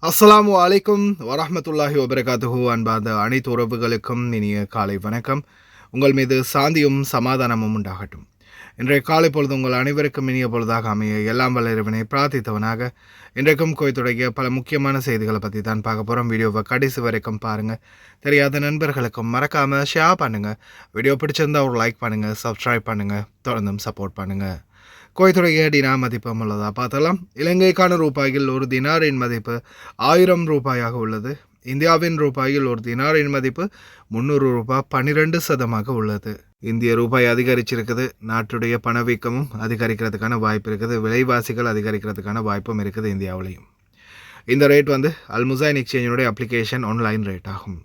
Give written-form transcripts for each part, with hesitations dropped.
அஸ்ஸலாமு அலைக்கும் வரஹ்மத்துல்லாஹி வபரகாத்துஹு. அன்பார்ந்த அனைத்து உறவுகளுக்கும் இனிய காலை வணக்கம். உங்கள் மீது சாந்தியும் சமாதானமும் உண்டாகட்டும். இன்றைய காலை பொழுது உங்கள் அனைவருக்கும் இனிய பொழுதாக அமைய எல்லாம் வல்ல இறைவனை பிரார்த்தித்தவனாக இன்றைக்கும் கோயத்துடைய பல முக்கியமான செய்திகளை பற்றி தான் பார்க்க போகிறோம். வீடியோவை கடைசி வரைக்கும் பாருங்கள். தெரியாத நண்பர்களுக்கும் மறக்காமல் ஷேர் பண்ணுங்கள். வீடியோ பிடிச்சிருந்தா ஒரு லைக் பண்ணுங்கள், சப்ஸ்கிரைப் பண்ணுங்கள், தொடர்ந்தும் சப்போர்ட் பண்ணுங்கள். குவைத்துடைய டினார் மதிப்பம் உள்ளதா பார்த்தலாம். இலங்கைக்கான ரூபாயில் ஒரு தினாரின் மதிப்பு 1000 ரூபாயாக உள்ளது. இந்தியாவின் ரூபாயில் ஒரு தினாரின் மதிப்பு 300 ரூபாய் 12% உள்ளது. இந்திய ரூபாய் அதிகரிச்சிருக்குது. நாட்டுடைய பணவீக்கமும் அதிகரிக்கிறதுக்கான வாய்ப்பு இருக்குது. விலைவாசிகள் அதிகரிக்கிறதுக்கான வாய்ப்பும் இருக்குது இந்தியாவிலையும். இந்த ரேட் அல்முசைன் எக்ஸ்சேஞ்சினுடைய அப்ளிகேஷன் ஆன்லைன் ரேட் ஆகும்.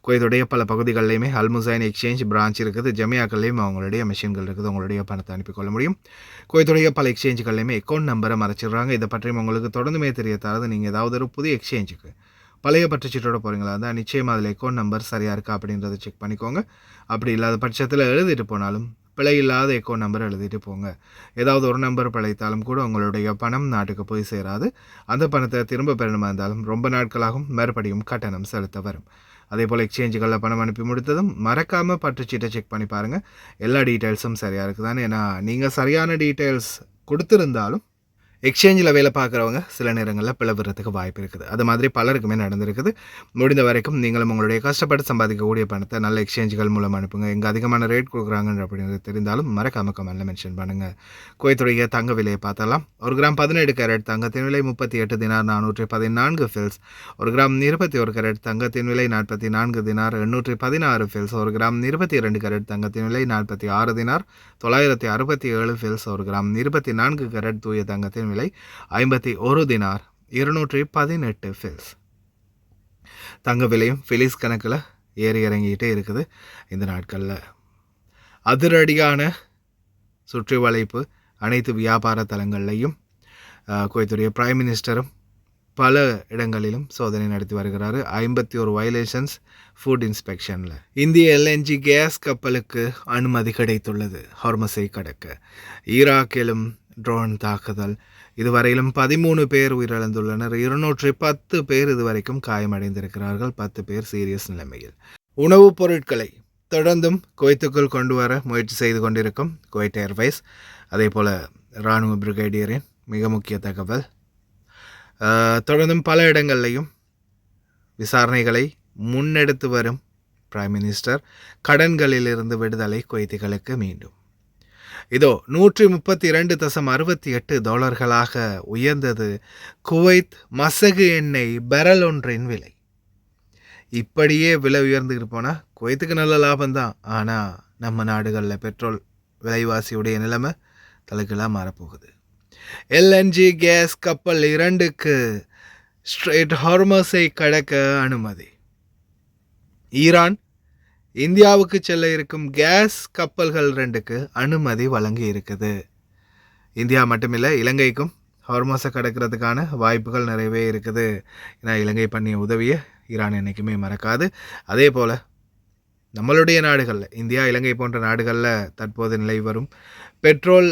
குவைத்துடைய பல பகுதிகளிலையுமே அல்முசைன் எக்ஸ்சேஞ்ச் பிரான்ச் இருக்குது. ஜமியாக்கள்லேயும் அவங்களுடைய மெஷின்கள் இருக்குது. உங்களுடைய பணத்தை அனுப்பிக்கொள்ள முடியும். குவைத்துடைய பல எக்ஸ்சேஞ்சுகள்லையுமே அக்கௌண்ட் நம்பரை மறைச்சிடுறாங்க. இதை பற்றியும் உங்களுக்கு தொடர்ந்துமே தெரியத்தாது. நீங்கள் ஏதாவது ஒரு புதிய எக்ஸ்சேஞ்சுக்கு பழைய பற்றுச்சீட்டோட போகிறீங்களா இருந்தால் நிச்சயமாக அதில் அக்கௌண்ட் நம்பர் சரியாக இருக்கா அப்படின்றத செக் பண்ணிக்கோங்க. அப்படி இல்லாத பட்சத்தில் எழுதிட்டு போனாலும் பிழை இல்லாத அக்கௌண்ட் நம்பர் எழுதிட்டு போங்க. ஏதாவது ஒரு நம்பர் பிழைத்தாலும் கூட உங்களுடைய பணம் நாட்டுக்கு போய் சேராது. அந்த பணத்தை திரும்ப பெறணுமா இருந்தாலும் ரொம்ப நாட்களாகவும் மறுபடியும் கட்டணம் செலுத்த வரும். அதே போல் எக்ஸ்சேஞ்சுகளில் பணம் அனுப்பி முடித்ததும் மறக்காமல் பற்றுச்சீட்டை செக் பண்ணி பாருங்கள். எல்லா டீட்டெயில்ஸும் சரியாக இருக்குதானே. ஏன்னா நீங்கள் சரியான டீட்டெயில்ஸ் கொடுத்துருந்தாலும் எக்ஸ்சேஞ்சில் வேலை பார்க்குறவங்க சில நேரங்களில் பிளவுறதுக்கு வாய்ப்பு இருக்குது. அது மாதிரி பலருக்குமே நடந்திருக்குது. முடிந்த வரைக்கும் நீங்களும் உங்களுடைய கஷ்டப்பட்டு சம்பாதிக்கக்கூடிய பணத்தை நல்ல எக்ஸ்சேஞ்சுகள் மூலம் அனுப்புங்க. எங்கே அதிகமான ரேட் கொடுக்குறாங்க அப்படிங்கிறது தெரிந்தாலும் மறக்காம கமெண்ட்டில் மென்ஷன் பண்ணுங்கள். குவைத்துடைய தங்க விலையை பார்த்தலாம். ஒரு கிராம் 17 கேரட் தங்கத்தின் விலை 38 தினார் 414 ஃபில்ஸ். ஒரு கிராம் 21 கேரட் தங்கத்தின் விலை 44 தினார் 816 ஃபில்ஸ். ஒரு கிராம் 22 கேரட் தங்கத்தின் விலை 46 தினார் 967 ஃபில்ஸ். ஒரு கிராம் 24 கேரட் தூய தங்கத்தின் விலை 51 தினார் 218 ஃபில்ஸ். தங்க விலையும் ஃபிலிஸ் கணக்கில் ஏறி இறங்கிட்டே இருக்குது. இந்த நாட்களில் அதிரடியான சுற்றி வளைப்பு அனைத்து வியாபார தலங்கள்லையும் குவைத்துடைய பிரைம் மினிஸ்டரும் பல இடங்களிலும் சோதனை நடத்தி வருகிறாரு. 51 வயலேஷன்ஸ் ஃபுட் இன்ஸ்பெக்ஷனில். இந்திய LNG கேஸ் கப்பலுக்கு அனுமதி கிடைத்துள்ளது ஹார்மஸை கடக்க. ஈராக்கிலும் ட்ரோன் தாக்குதல். இதுவரையிலும் 13 பேர் உயிரிழந்துள்ளனர். 210 பேர் இதுவரைக்கும் காயமடைந்திருக்கிறார்கள். 10 பேர் சீரியஸ் நிலைமையில். உணவுப் பொருட்களை தொடர்ந்தும் குவைத்துக்குள் கொண்டு வர முயற்சி செய்து கொண்டிருக்கும் குவைட் ஏர்வைஸ். அதே போல் இராணுவ பிரிகேடியரின் மிக முக்கிய தகவல். தொடர்ந்தும் பல இடங்கள்லையும் விசாரணைகளை முன்னெடுத்து வரும் பிரைம் மினிஸ்டர். கடன்களிலிருந்து விடுதலை குவைத்திகளுக்கு மீண்டும். இதோ $132.68 உயர்ந்தது குவைத் மசகு எண்ணெய் பெரல் ஒன்றின் விலை. இப்படியே விலை உயர்ந்துக்கிட்டு போனால் குவைத்துக்கு நல்ல லாபம்தான். ஆனால் நம்ம நாடுகளில் பெட்ரோல் விலைவாசியுடைய நிலைமை தலைகளாக மாறப்போகுது. LNG கேஸ் கப்பல் 2க்கு ஸ்ட்ரெயிட் ஹார்மஸை கடக்க அனுமதி. ஈரான் இந்தியாவுக்கு செல்ல இருக்கும் கேஸ் கப்பல்கள் 2க்கு அனுமதி வழங்கி இருக்குது. இந்தியா மட்டுமில்லை, இலங்கைக்கும் ஹார்மஸை கடக்கிறதுக்கான வாய்ப்புகள் நிறையவே இருக்குது. ஏன்னா இலங்கை பண்ணிய உதவியை ஈரான் என்றைக்குமே மறக்காது. அதே போல் நம்மளுடைய நாடுகளில் இந்தியா இலங்கை போன்ற நாடுகளில் தற்போது நிலை வரும் பெட்ரோல்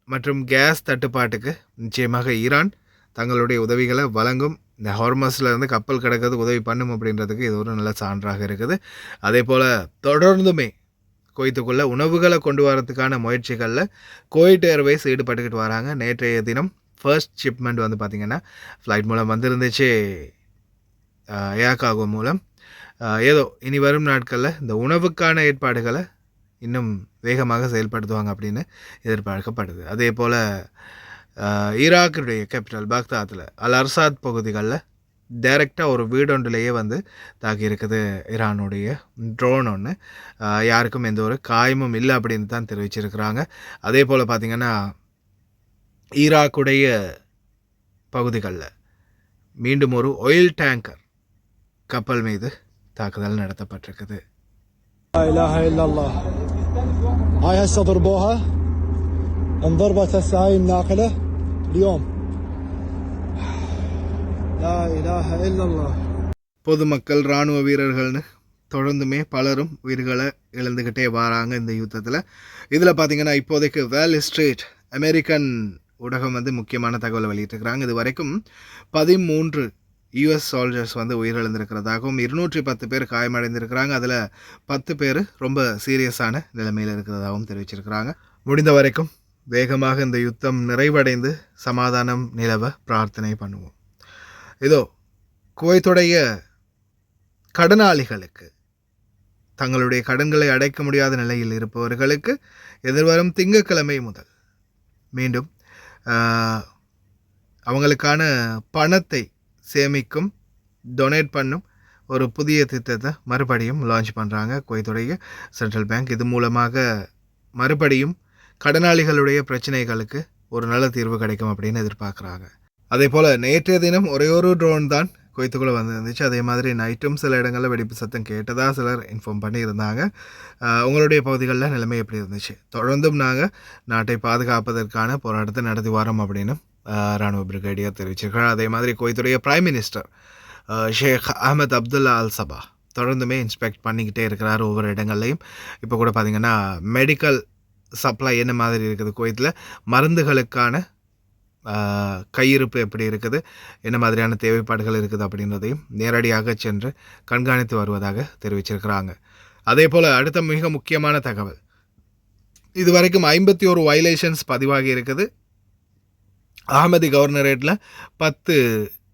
மற்றும் கேஸ் தட்டுப்பாட்டுக்கு நிச்சயமாக ஈரான் தங்களுடைய உதவிகளை வழங்கும். இந்த ஹார்மஸில் இருந்து கப்பல் கிடக்கிறது உதவி பண்ணும் அப்படின்றதுக்கு இது ஒரு நல்ல சான்றாக இருக்குது. அதே போல் தொடர்ந்துமே குவைத்துக்குள்ளே உணவுகளை கொண்டு வரதுக்கான முயற்சிகளில் குவைட் ஏர்வேஸ் ஈடுபட்டுக்கிட்டு வராங்க. நேற்றைய தினம் ஃபர்ஸ்ட் ஷிப்மெண்ட் பார்த்திங்கன்னா ஃப்ளைட் மூலம் வந்திருந்துச்சு, ஏர்காகோ மூலம். ஏதோ இனி வரும் நாட்களில் இந்த உணவுக்கான ஏற்பாடுகளை இன்னும் வேகமாக செயல்படுத்துவாங்க அப்படின்னு எதிர்பார்க்கப்படுது. அதே போல் ஈராக்குடைய கேபிட்டல் பாக்தாத்தில் அல் அர்சாத் பகுதிகளில் டைரெக்டாக ஒரு வீடொன்றிலேயே தாக்கியிருக்குது ஈரானுடைய ட்ரோன் ஒன்று. யாருக்கும் எந்த ஒரு காயமும் இல்லை அப்படின்னு தான் தெரிவிச்சிருக்கிறாங்க. அதே போல் பார்த்திங்கன்னா ஈராக்குடைய பகுதிகளில் மீண்டும் ஒரு ஆயில் டேங்கர் கப்பல் மீது தாக்குதல் நடத்தப்பட்டிருக்குது. هاي هسه ضربوها انضربت هسه هاي الناقله اليوم لا اله الا الله. பொதுமக்கள் இராணுவ வீரர்கள்னு தொடர்ந்துமே பலரும் உயிர்களை இழந்துக்கிட்டே வராங்க இந்த யுத்தத்தில். இதில் பார்த்திங்கன்னா இப்போதைக்கு வேல் ஸ்ட்ரீட் அமெரிக்கன் ஊடகம் முக்கியமான தகவலை வெளியிட்டிருக்கிறாங்க. இது வரைக்கும் 13 யுஎஸ் சோல்ஜர்ஸ் வந்து உயிரிழந்திருக்கிறதாகவும் 210 பேர் காயமடைந்திருக்கிறாங்க. அதில் 10 பேர் ரொம்ப சீரியஸான நிலைமையில் இருக்கிறதாகவும் தெரிவிச்சிருக்கிறாங்க. முடிந்த வரைக்கும் வேகமாக இந்த யுத்தம் நிறைவடைந்து சமாதானம் நிலவ பிரார்த்தனை பண்ணுவோம். இதோ குவைத்துடைய கடனாளிகளுக்கு, தங்களுடைய கடன்களை அடைக்க முடியாத நிலையில் இருப்பவர்களுக்கு எதிர்வரும் திங்கட்கிழமை முதல் மீண்டும் அவங்களுக்கான பணத்தை சேமிக்கும், டொனேட் பண்ணும் ஒரு புதிய திட்டத்தை மறுபடியும் லான்ச் பண்ணுறாங்க குவைத்துடைய சென்ட்ரல் பேங்க். இது மூலமாக மறுபடியும் கடனாளிகளுடைய பிரச்சனைகளுக்கு ஒரு நல்ல தீர்வு கிடைக்கும் அப்படின்னு எதிர்பார்க்குறாங்க. அதே போல் நேற்றைய தினம் ஒரே ஒரு ட்ரோன் தான் குவைத்துக்குள்ளே வந்துருந்துச்சு. அதே மாதிரி நைட்டும் சில இடங்களில் வெடிப்பு சத்தம் கேட்டதாக சிலர் இன்ஃபார்ம் பண்ணியிருந்தாங்க. உங்களுடைய பகுதிகளில் நிலைமை எப்படி இருந்துச்சு? தொடர்ந்தும் நாங்கள் நாட்டை பாதுகாப்பதற்கான போராட்டத்தை நடத்தி வரோம் அப்படின்னு இராணுவ பிரிகேடியர் தெரிவிச்சிருக்கிறார். அதே மாதிரி குவைத்துடைய பிரைம் மினிஸ்டர் ஷேக் அஹமத் அப்துல்லா அல் சபா தொடர்ந்துமே இன்ஸ்பெக்ட் பண்ணிக்கிட்டே இருக்கிறார் ஒவ்வொரு இடங்கள்லையும். இப்போ கூட பார்த்திங்கன்னா மெடிக்கல் சப்ளை என்ன மாதிரி இருக்குது, குவைத்தில் மருந்துகளுக்கான கையிருப்பு எப்படி இருக்குது, என்ன மாதிரியான தேவைப்பாடுகள் இருக்குது அப்படின்றதையும் நேரடியாக சென்று கண்காணித்து வருவதாக தெரிவிச்சிருக்கிறாங்க. அதே போல் அடுத்த மிக முக்கியமான தகவல், இதுவரைக்கும் 51 வயலேஷன்ஸ் பதிவாகி இருக்குது. அகமதி கவர்னரேட்டில் 10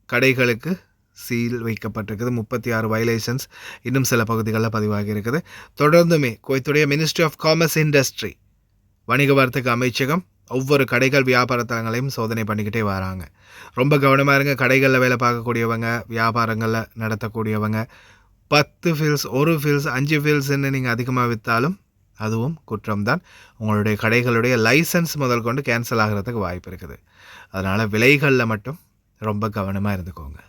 கடைகளுக்கு சீல் வைக்கப்பட்டிருக்குது. 36 வயலேஷன்ஸ் இன்னும் சில பகுதிகளில் பதிவாகி இருக்குது. தொடர்ந்துமே குவைத்துடைய மினிஸ்ட்ரி ஆஃப் காமர்ஸ் இண்டஸ்ட்ரி, வணிக வர்த்தக அமைச்சகம் ஒவ்வொரு கடைகள் வியாபார தலங்களையும் சோதனை பண்ணிக்கிட்டே வராங்க. ரொம்ப கவனமாக இருங்க. கடைகளில் வேலை பார்க்கக்கூடியவங்க, வியாபாரங்களில் நடத்தக்கூடியவங்க 10 ஃபீல்ஸ், 1 ஃபீல்ஸ், 5 ஃபீல்ஸ்ன்னு நீங்கள் அதிகமாக விற்றாலும் அதுவும் குற்றம்தான். உங்களுடைய கடைகளுடைய லைசன்ஸ் முதல் கொண்டு கேன்சல் ஆகிறதுக்கு வாய்ப்பு இருக்குது. அதனால் விலைகளில் மட்டும் ரொம்ப கவனமாக இருந்துக்கோங்க.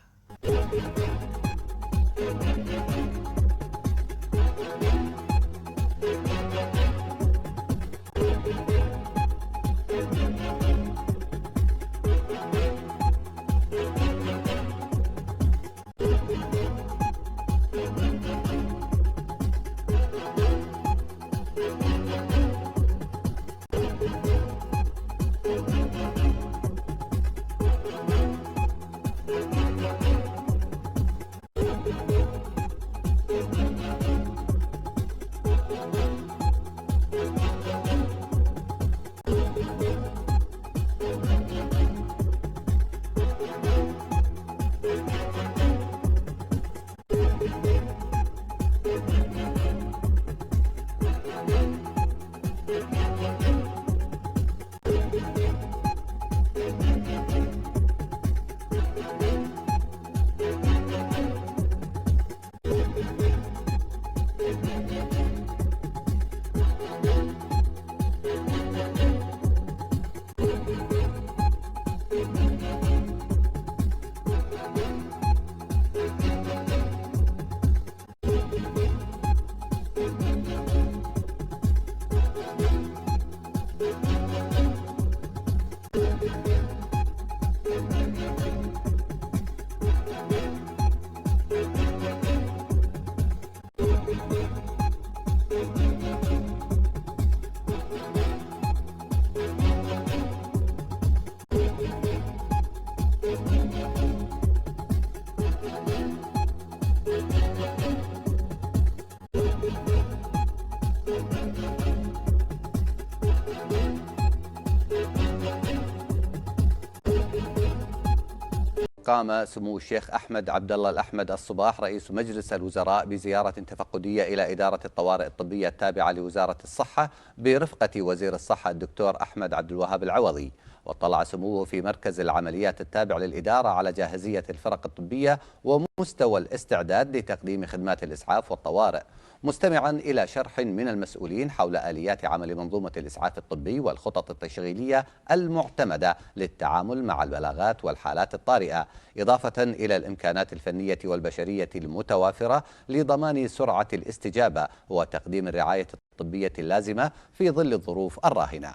قام سمو الشيخ أحمد عبد الله الأحمد الصباح رئيس مجلس الوزراء بزيارة تفقدية إلى إدارة الطوارئ الطبية التابعة لوزارة الصحة برفقة وزير الصحة الدكتور أحمد عبد الوهاب العوضي. واطلع سموه في مركز العمليات التابع للإدارة على جاهزية الفرق الطبية ومستوى الاستعداد لتقديم خدمات الإسعاف والطوارئ، مستمعا إلى شرح من المسؤولين حول آليات عمل منظومة الإسعاف الطبي والخطط التشغيلية المعتمدة للتعامل مع البلاغات والحالات الطارئة، إضافة إلى الإمكانات الفنية والبشرية المتوافرة لضمان سرعة الاستجابة وتقديم الرعاية الطبية اللازمة في ظل الظروف الراهنة.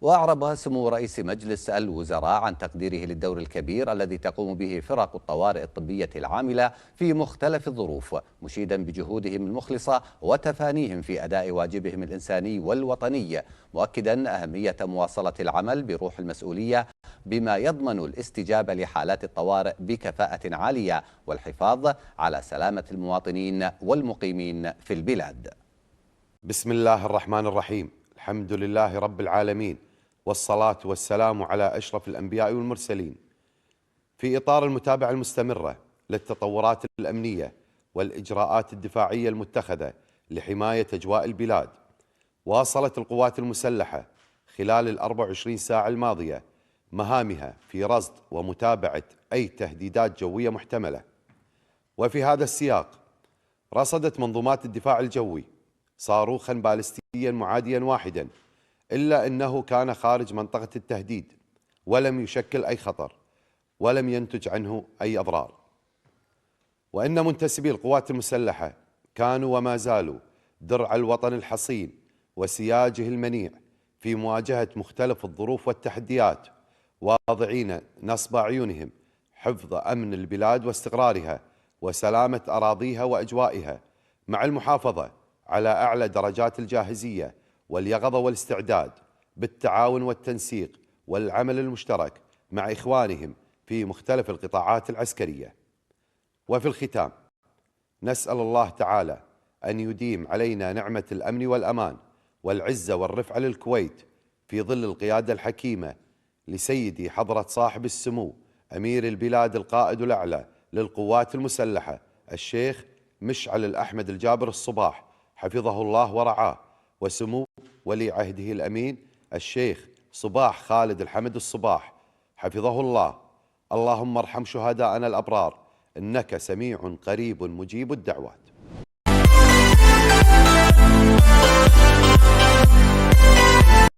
وأعرب سمو رئيس مجلس الوزراء عن تقديره للدور الكبير الذي تقوم به فرق الطوارئ الطبية العاملة في مختلف الظروف، مشيدا بجهودهم المخلصة وتفانيهم في أداء واجبهم الإنساني والوطني، مؤكدا أهمية مواصلة العمل بروح المسؤولية بما يضمن الاستجابة لحالات الطوارئ بكفاءة عالية والحفاظ على سلامة المواطنين والمقيمين في البلاد. بسم الله الرحمن الرحيم. الحمد لله رب العالمين، والصلاة والسلام على أشرف الأنبياء والمرسلين. في إطار المتابعة المستمرة للتطورات الأمنية والإجراءات الدفاعية المتخذة لحماية أجواء البلاد، واصلت القوات المسلحة خلال 24 ساعة الماضية مهامها في رصد ومتابعة أي تهديدات جوية محتملة. وفي هذا السياق رصدت منظومات الدفاع الجوي صاروخا باليستيا معاديا واحدا، إلا أنه كان خارج منطقة التهديد ولم يشكل أي خطر ولم ينتج عنه أي أضرار. وإن منتسبي القوات المسلحة كانوا وما زالوا درع الوطن الحصين وسياجه المنيع في مواجهة مختلف الظروف والتحديات، واضعين نصب عيونهم حفظ أمن البلاد واستقرارها وسلامة أراضيها وأجوائها، مع المحافظة على أعلى درجات الجاهزية واليقظة والاستعداد بالتعاون والتنسيق والعمل المشترك مع إخوانهم في مختلف القطاعات العسكرية. وفي الختام نسأل الله تعالى أن يديم علينا نعمة الأمن والأمان والعزة والرفعة للكويت في ظل القيادة الحكيمة لسيدي حضرة صاحب السمو أمير البلاد القائد الأعلى للقوات المسلحة الشيخ مشعل الأحمد الجابر الصباح حفظه الله ورعاه، وسمو ولي عهده الأمين الشيخ صباح خالد الحمد الصباح حفظه الله. اللهم ارحم شهداءنا الأبرار إنك سميع قريب مجيب الدعوات.